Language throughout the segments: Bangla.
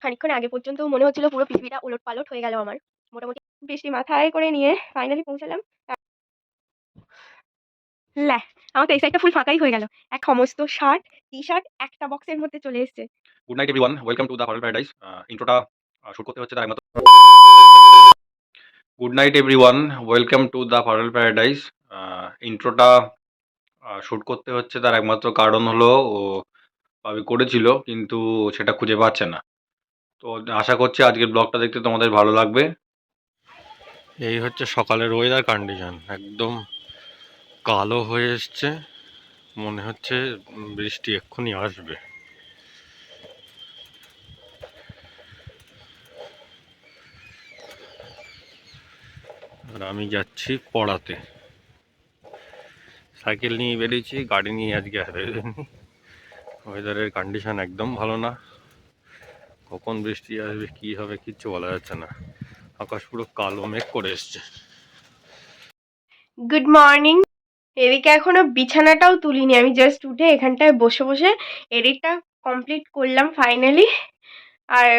খানিকক্ষণ আগে পর্যন্ত মনে হচ্ছিল পুরো পৃথিবীটা ওলটপালট হয়ে গেল আমার। মোটামুটি বৃষ্টি মাথায় করে নিয়ে ফাইনালি পৌঁছালাম। ল্যাহ! আমার তো এই সাইডটা ফুল ফাঁকাই হয়ে গেল। এক সমস্ত শার্ট, টি-শার্ট একটা বক্সের মধ্যে চলে এসছে। Good night everyone, welcome to the horror paradise. ইন্ট্রোটা শুট করতে হচ্ছে তার একমাত্র good night everyone, welcome to the horror paradise. ইন্ট্রোটা শুট করতে হচ্ছে তার একমাত্র কারণ হলো ও ভাবে করেছিল কিন্তু সেটা খুঁজে পাচ্ছে না। তো আশা করছি আজকের ব্লগটা দেখতে তোমাদের ভালো লাগবে। এই হচ্ছে সকালের ওয়েদার কন্ডিশন, একদম কালো হয়ে এসছে, মনে হচ্ছে বৃষ্টি এক্ষুনি আসবে। আর আমি যাচ্ছি পড়াতে, সাইকেল নিয়ে বেরিয়েছি, গাড়ি নিয়ে আজকে আর বেরোয়নি। ওয়েদারের কন্ডিশন একদম ভালো না, কখন বৃষ্টি আসবে কি হবে কিচ্ছু বলা যাচ্ছে না, আকাশ পুরো কালো মেঘ করে এসছে। Good morning. এদিকে এখনো বিছানাটাও তুলিনি, আমি জাস্ট উঠে এখানটায় বসে বসে এডিটটা কমপ্লিট করলাম ফাইনালি। আর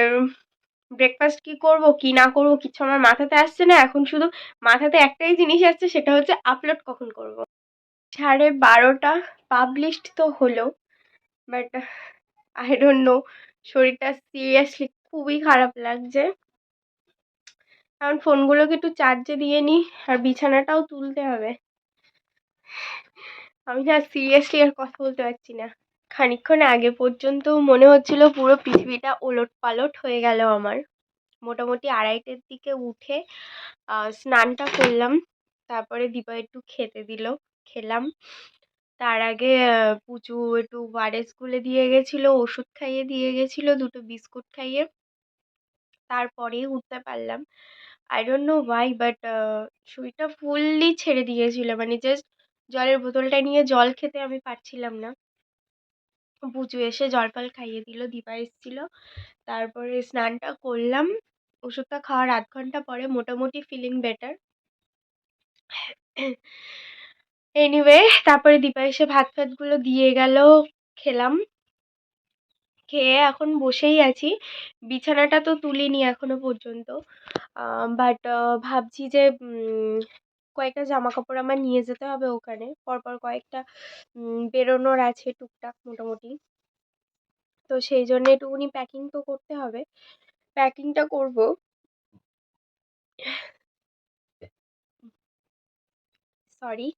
ব্রেকফাস্ট কি করব কি না করব কিছু আমার মাথাতে আসছে না, এখন শুধু মাথাতে একটাই জিনিস আসছে, সেটা হচ্ছে আপলোড কখন করব। 12:30 পাবলিশড তো হলো, বাট আই ডোন্ট নো, শরীরটা সিরিয়াসলি খুবই খারাপ লাগছে। এখন ফোনগুলোকে একটু চার্জে দিয়ে নিই, আর বিছানাটাও তুলতে হবে। আমি না সিরিয়াসলি আর কথা বলতে পারছি না। খানিকক্ষণ আগে পর্যন্ত মনে হচ্ছিল পুরো পৃথিবীটা ওলটপালট হয়ে গেল আমার। মোটামুটি 2:30-এর দিকে উঠে স্নানটা করলাম, তারপরে দীপা একটু খেতে দিল, খেলাম। তার আগে পুচু একটু ওয়ারেস গুলে দিয়ে গেছিলো, ওষুধ খাইয়ে দিয়ে গেছিলো, 2টো বিস্কুট খাইয়ে, তারপরেই উঠতে পারলাম। I don't know Y, but শরীরটা ফুললি ছেড়ে দিয়েছিল, মানে জাস্ট জলের বোতলটা নিয়ে জল খেতে আমি পারছিলাম না। পুচু এসে জলফল খাইয়ে দিল, দীপা এসেছিল, তারপরে স্নানটা করলাম। ওষুধটা খাওয়ার 8 ঘন্টা পরে মোটামুটি ফিলিং বেটার। এনিওয়ে, তারপরে দীপা এসে ভাত ফাতগুলো দিয়ে গেল, খেলাম। খেয়ে এখন বসেই আছি, বিছানাটা তো তুলিনি এখনো পর্যন্ত। বাট ভাবছি যে কয়েকটা জামা কাপড় আমার নিয়ে যেতে হবে ওখানে, পরপর কয়েকটা বেরোনোর আছে টুকটাক মোটামুটি। তো সেই জন্য একটুখানি প্যাকিং তো করতে হবে, প্যাকিংটা করব। সরি।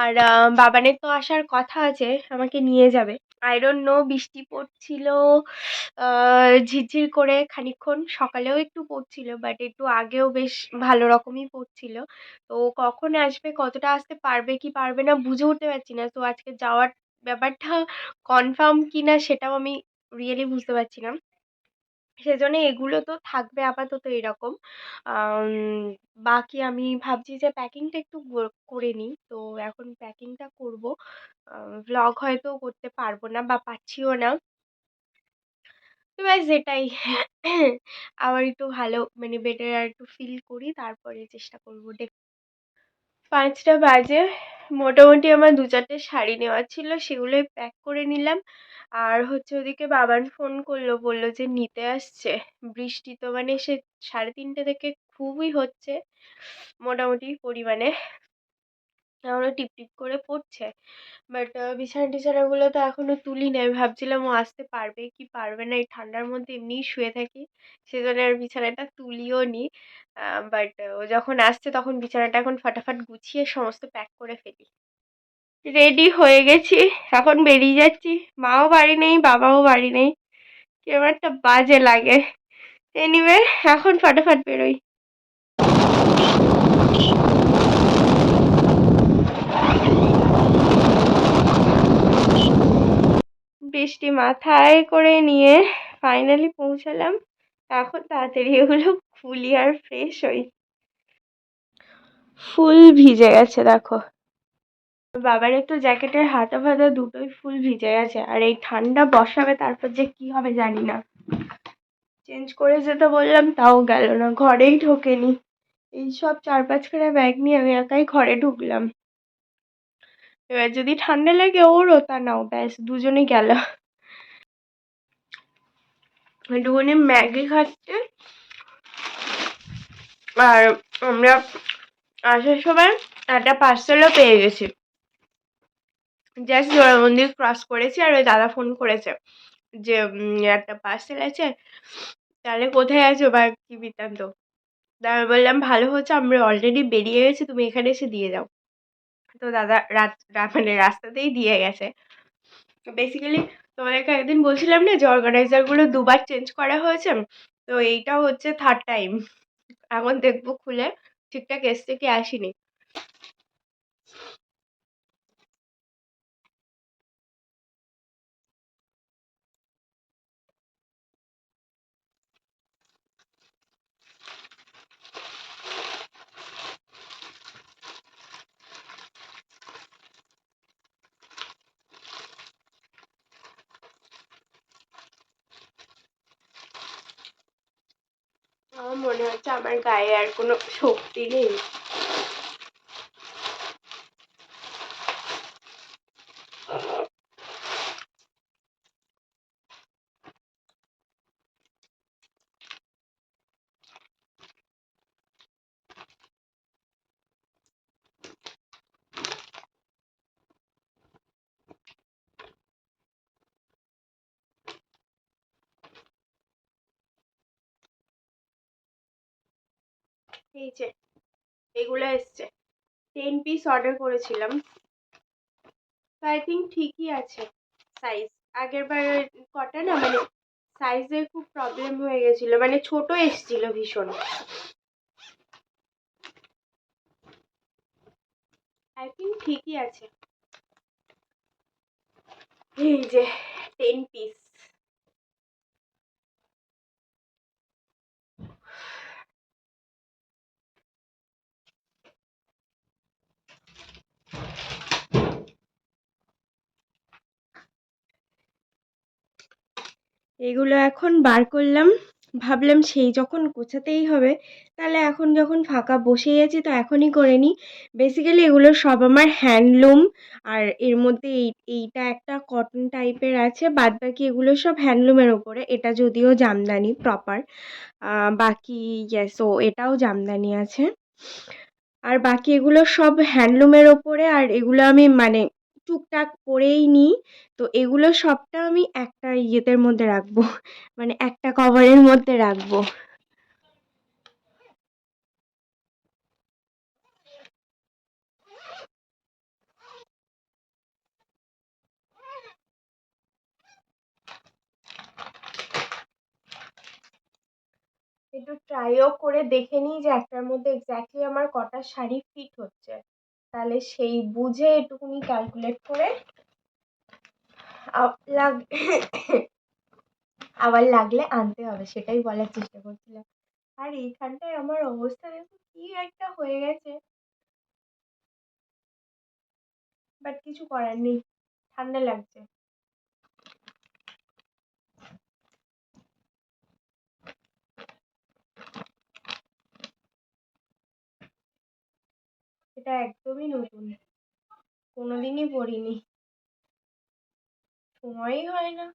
আর বাবানের তো আসার কথা আছে, আমাকে নিয়ে যাবে। আই ডোন্ট নো, বৃষ্টি পড়ছিল ঝিরঝির করে খানিকক্ষণ, সকালেও একটু পড়ছিল, বাট একটু আগেও বেশ ভালো রকমই পড়ছিল। তো কখন আসবে, কতটা আসতে পারবে কি পারবে না বুঝে উঠতে পারছি না। তো আজকে যাওয়ার ব্যাপারটা কনফার্ম কি না সেটাও আমি রিয়েলি বুঝতে পারছি না। সেজন্য এগুলো তো থাকবে আপাতত এরকম। বাকি আমি ভাবছি যে প্যাকিংটা একটু করে নিই, তো এখন প্যাকিংটা করব। ভ্লগ হয়তো করতে পারবো না বা পারছিও না, তো ব্যাস এটাই। আবার একটু ভালো মানে বেটার আর একটু ফিল করি, তারপরে চেষ্টা করবো। 5টা বাজে, মোটামুটি আমার 2-4টে শাড়ি নেওয়ার ছিল, সেগুলোই প্যাক করে নিলাম। আর হচ্ছে ওদিকে বাবান ফোন করলো, বললো যে নিতে আসছে। বৃষ্টি তো মানে সে 3:30 থেকে খুবই হচ্ছে, মোটামুটি পরিমাণে এখনো টিপ টিপ করে পড়ছে। বাট বিছানা টিছানাগুলো তো এখনো তুলি নাই, ভাবছিলাম ও আসতে পারবে কি পারবে না, এই ঠান্ডার মধ্যে এমনিই শুয়ে থাকি, সেজন্য আর বিছানাটা তুলিও নি। বাট ও যখন আসছে তখন বিছানাটা এখন ফাটাফাট গুছিয়ে সমস্ত প্যাক করে ফেলি। রেডি হয়ে গেছি, এখন বেরিয়ে যাচ্ছি। মাও বাড়ি নেই, বাবাও বাড়ি নেই, কেমন একটা বাজে লাগে। এনিওয়ে, এখন ফাটাফাট বেরোই। বৃষ্টি মাথায় করে নিয়ে ফাইনালি পৌঁছালাম। এখন তাড়াতাড়ি এগুলো খুলি আর ফ্রেশ হই। ফুল ভিজে গেছে দেখো, বাবার একটু জ্যাকেটের হাতা ফাতা দুটোই ফুল ভিজে গেছে, আর এই ঠান্ডা বসাবে তারপর যে কি হবে জানি না। চেঞ্জ করে যেতে বললাম তাও গেল না, ঘরেই ঢোকেনি। এইসব 4-5 খানা ব্যাগ নিয়ে আমি একাই ঘরে ঢুকলাম। এবার যদি ঠান্ডা লাগে ওরও, তা নাও, ব্যাস দুজনেই গেল। একটুখানি ম্যাগি খাচ্ছে। আর আমরা আসার সময় একটা পার্সেলও পেয়ে গেছি। জাস্ট জোড়া মন্দির ক্রস করেছি আর ওই দাদা ফোন করেছে যে একটা পার্সেল আছে, তাহলে কোথায় আছো বা কি বৃত্তান্ত। আমি বললাম ভালো হচ্ছে, আমরা অলরেডি বেরিয়ে গেছি, তুমি এখানে এসে দিয়ে যাও। তো দাদা মানে রাস্তাতেই দিয়ে গেছে। বেসিক্যালি তোমাদেরকে একদিন বলছিলাম না যে অর্গানাইজারগুলো দুবার চেঞ্জ করা হয়েছে, তো এইটা হচ্ছে থার্ড টাইম। এখন দেখবো খুলে ঠিকঠাক এসছে কি আসেনি। আমার মনে হচ্ছে আমার গায়ে আর কোনো শক্তি নেই। এই যে এগুলো এসছে, 10 পিস অর্ডার করেছিলাম, তো আই থিঙ্ক ঠিকই আছে সাইজ। আগের বার কটা না মানে সাইজের খুব প্রবলেম হয়ে গেছিল, মানে ছোট এসছিল ভীষণ। আই থিঙ্ক ঠিকই আছে। এই যে 10 পিস। এগুলো এখন বার করলাম, ভাবলাম সেই যখন গোছাতেই হবে, তাহলে এখন যখন ফাঁকা বসেই আছি তো এখনই করে নিই। বেসিক্যালি এগুলো সব আমার হ্যান্ডলুম, আর এর মধ্যে এইটা একটা কটন টাইপের আছে, বাদ বাকি এগুলো সব হ্যান্ডলুমের ওপরে। এটা যদিও জামদানি প্রপার, বাকি ইয়েস ও এটাও জামদানি আছে। আর বাকি এগুলো সব হ্যান্ডলুমের ওপরে, আর এগুলো আমি মানে টুকটাক পরেই নিই। তো এগুলো সবটা আমি একটা ইয়েতের মধ্যে রাখবো, মানে একটা কভারের মধ্যে রাখবো। একটু ট্রাইও করে দেখে নিই যে একটার মধ্যে এক্স্যাক্টলি আমার কটা শাড়ি ফিট হচ্ছে, তাহলে সেই বুঝে একটুখানি ক্যালকুলেট করে আবার লাগলে আনতে হবে, সেটাই বলার চেষ্টা করছিলাম। আর এইখানটায় আমার অবস্থা দেখো কি একটা হয়ে গেছে, বাট কিছু করার নেই, ঠান্ডা লাগছে। এটা একদমই নতুন, কোনোদিনই পরিনি, সময়ই হয় না।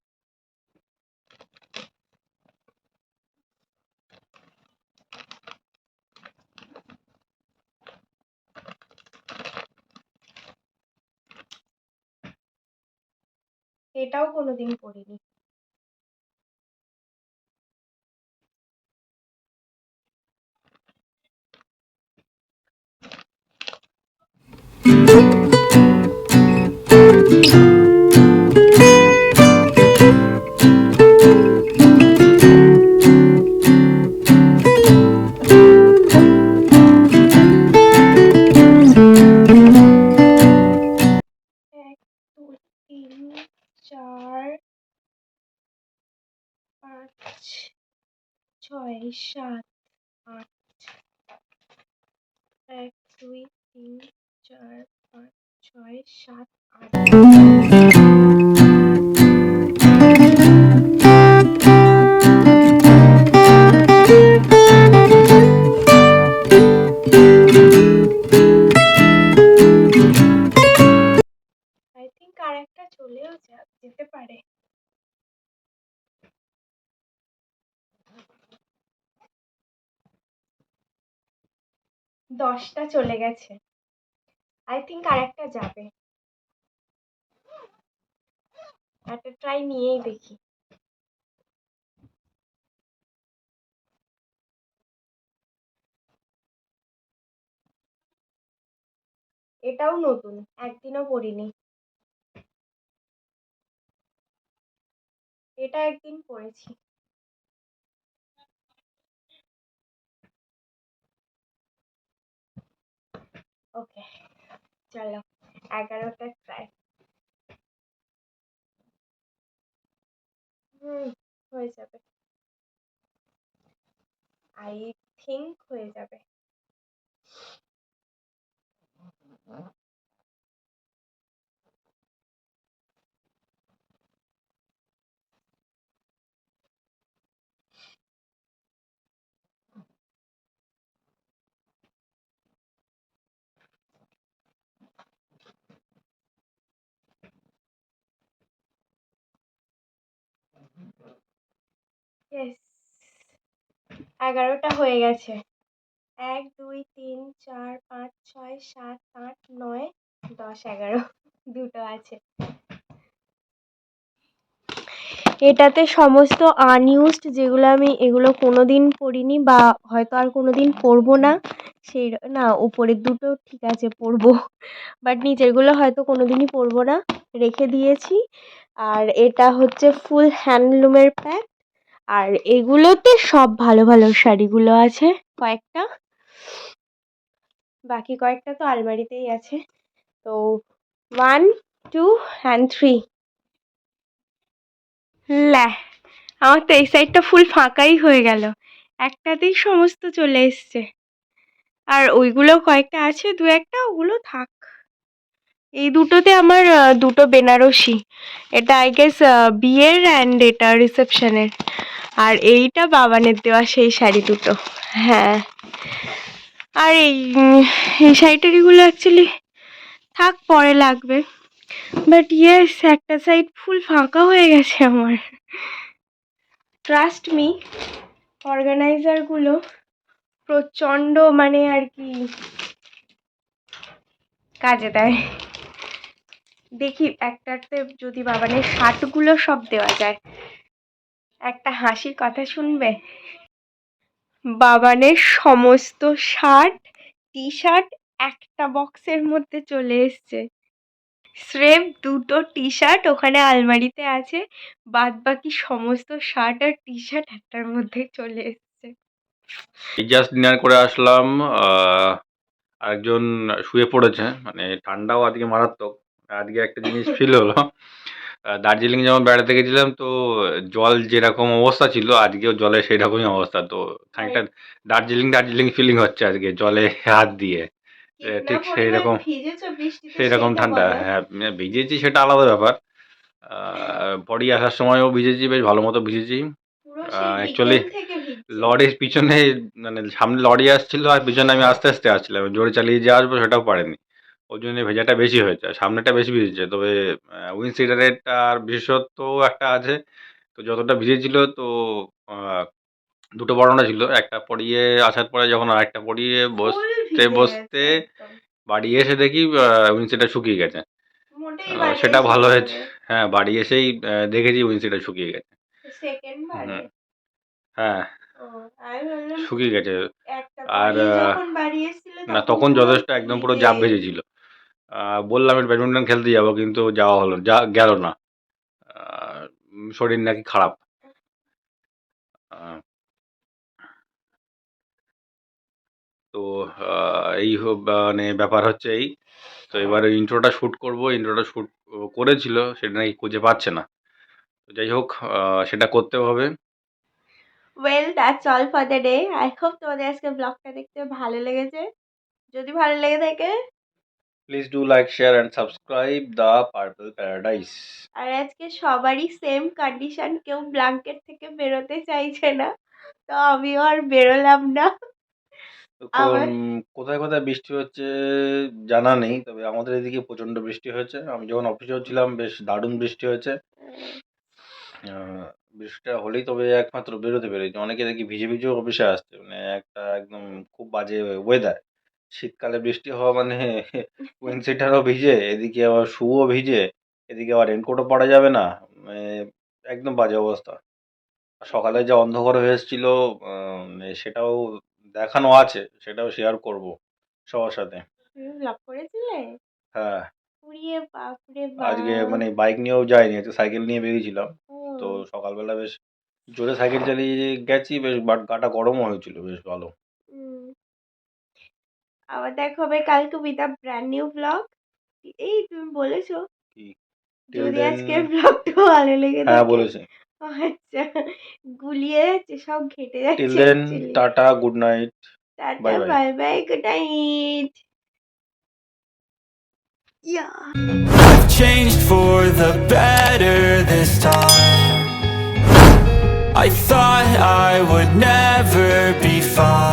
এটাও কোনোদিন পরিনি। এক দুই তিন চার পাঁচ ছয় সাত আট, এক দুই তিন চার পাঁচ ছয় সাত আট। আই থিঙ্ক আর একটা চলেও যেতে পারে। 10টা চলে গেছে। আই থিঙ্ক আরেকটা যাবে। একটা ট্রাই নিয়েই দেখি। এটাও নতুন, একদিনও পড়িনি। এটা একদিন পড়েছি। ওকে, চলো 11টা ট্রাই। হয়ে যাবে, আই থিঙ্ক হয়ে যাবে। ইয়েস, 11টা হয়ে গেছে। 1 2 3 4 5 6 7 8 9 10 11 দুটো আছে। এটাতে সমস্ত আনইউজড যেগুলো আমি এগুলো কোনোদিন পড়িনি বা হয়তো আর কোনোদিন পড়বো না, সেই না উপরের দুটো ঠিক আছে পড়বো, বাট নিচেরগুলো হয়তো কোনোদিনই পড়বো না, রেখে দিয়েছি। আর এটা হচ্ছে ফুল হ্যান্ডলুমের প্যাক। আর এগুলোতে সব ভালো ভালো শাড়িগুলো আছে কয়েকটা, বাকি কয়েকটা তো আলমারিতেই আছে। তো 1 2 and 3। ল্যাহ, আমার তো এই সাইডটা ফুল ফাঁকাই হয়ে গেল, একটাতেই সমস্ত চলে এসছে। আর ওইগুলো কয়েকটা আছে, দু একটা, ওগুলো থাক। এই দুটোতে আমার দুটো বেনারসি, এটা আই গেস বিয়ের অ্যান্ড এটা রিসেপশনের। আর এইটা বাবানের দেওয়া সেই শাড়ি দুটো। হ্যাঁ, আর এই শাড়িটারিগুলো অ্যাকচুয়ালি থাক, পরে লাগবে। বাট ইয়েস, একটা সাইড ফুল ফাঁকা হয়ে গেছে আমার। ট্রাস্ট মি, অর্গানাইজারগুলো প্রচণ্ড মানে আর কি কাজে দেয়। দেখি একটাতে যদি বাবানের শার্টগুলো সব দেওয়া যায়। একটা হাসির কথা শুনবে, বাবানের সমস্ত শার্ট টি শার্ট একটা বক্সের মধ্যে চলে এসছে। স্রেফ দুটো টি শার্ট ওখানে আলমারিতে আছে, বাদ বাকি সমস্ত শার্ট আর টি শার্ট একটার মধ্যে চলে এসছে। এই জাস্ট ডিনার করে আসলাম। আরেকজন শুয়ে পড়েছে, মানে ঠান্ডাও আজকে মারাত্মক। আজকে একটা জিনিস ফিল হলো, দার্জিলিং যেমন বেড়াতে গেছিলাম, তো জল যেরকম অবস্থা ছিল আজকেও জলে সেই রকমই অবস্থা। তো খানিকটা দার্জিলিং দার্জিলিং ফিলিং হচ্ছে আজকে জলে হাত দিয়ে। ঠিক সেই রকম, সেই রকম ঠান্ডা। হ্যাঁ, ভিজেছি সেটা আলাদা ব্যাপার। বাড়ি আসার সময়ও ভিজেছি, বেশ ভালো মতো ভিজেছি। অ্যাকচুয়ালি লরির পিছনে, মানে সামনে লরি আসছিল আর পিছনে আমি আস্তে আস্তে আসছিলাম, জোরে চালিয়ে যে আসবো সেটাও পারেনি, ওই জন্য ভেজাটা বেশি হয়েছে, সামনেটা বেশি ভিজেছে। তবে উইন্ডশিল্ডেরটার বিশেষত্ব একটা আছে। তো যতটা ভিজেছিল, তো দুটো বরণা ছিল, একটা পরিয়ে আসার পরে যখন আরেকটা পরিয়ে বসতে বসতে বাড়ি এসে দেখি উইন্ডশিল্ডটা শুকিয়ে গেছে। সেটা ভালো হয়েছে। হ্যাঁ, বাড়ি এসেই দেখেছি উইন্ডশিল্ডটা শুকিয়ে গেছে। হুম, হ্যাঁ, শুকিয়ে গেছে। আর না, তখন যথেষ্ট একদম পুরো জাপ ভেজেছিল। বললাম একটু ব্যাডমিন্টন খেলতে যাবো, কিন্তু যাওয়া হলো গেল না। শরীর নাকি খারাপ। আহ, তো এই মানে ব্যাপার হচ্ছে এই। তো এবারে ইন্ট্রোটা শ্যুট করব, ইন্ট্রোটা শ্যুট করেছিল, সেটা নাকি খুঁজে পাচ্ছে না। তো যাই হোক, সেটা করতে হবে। Well, that's all for the day. I hope তোমাদের আজকে ব্লগটা দেখতে ভালো লেগেছে। যদি ভালো লেগে থাকে, please do like, share and subscribe the purple paradise. আর আজকে সবারই সেম কন্ডিশন, কেউ ব্ল্যাঙ্কেট থেকে বেরোতে চাইছে না, তো আমিও আর বেরোলাম না। আবার কোথায় কোথায় বৃষ্টি হচ্ছে জানা নেই, তবে আমাদের এদিকে প্রচণ্ড বৃষ্টি হয়েছে। আমি যখন অফিসেও ছিলাম বেশ দারুণ বৃষ্টি হয়েছে। বৃষ্টিটা হলেই তবে একমাত্র বেরোতে পেরেছি। অনেকে দেখি ভিজে ভিজেও অফিসে আসছে, মানে একটা একদম খুব বাজে ওয়েদার, শীতকালে বৃষ্টি হওয়া মানে উইন্ডশিটারও ভিজে, এদিকে আবার শুও ভিজে, এদিকে আবার রেনকোটও পরা যাবে না। মানে একদম বাজে অবস্থা। আর সকালে যা অন্ধকার হয়ে এসেছিল সেটাও দেখানো আছে, সেটাও শেয়ার করব সবার সাথে। তুমি ব্লগ করেছিলে? হ্যাঁ, উড়িয়ে বাপরে আজকে বাপ! মানে বাইক নিয়েও যাইনি, আজকে সাইকেল নিয়ে বেরিয়েছিলাম। ও তো সকালবেলা বেশ জোরে সাইকেল চালিয়ে গেছি বেশ, বাট গাটা গরমও হয়েছিল বেশ ভালো। হুম। আবার দেখা হবে কালকে with a brand new blog. এই তুমি বলেছো কি টিল যদি দেন? আজকের ব্লগটা ভালো লেগে হ্যাঁ থাকে। বলেছি। আচ্ছা, গুলিয়ে যাচ্ছে, সব ঘেটে টিল যাচ্ছে then, actually. Tata, good night, tata, bye bye. Bye bye, good night. Yeah I've changed for the better this time. I thought I would never be fine.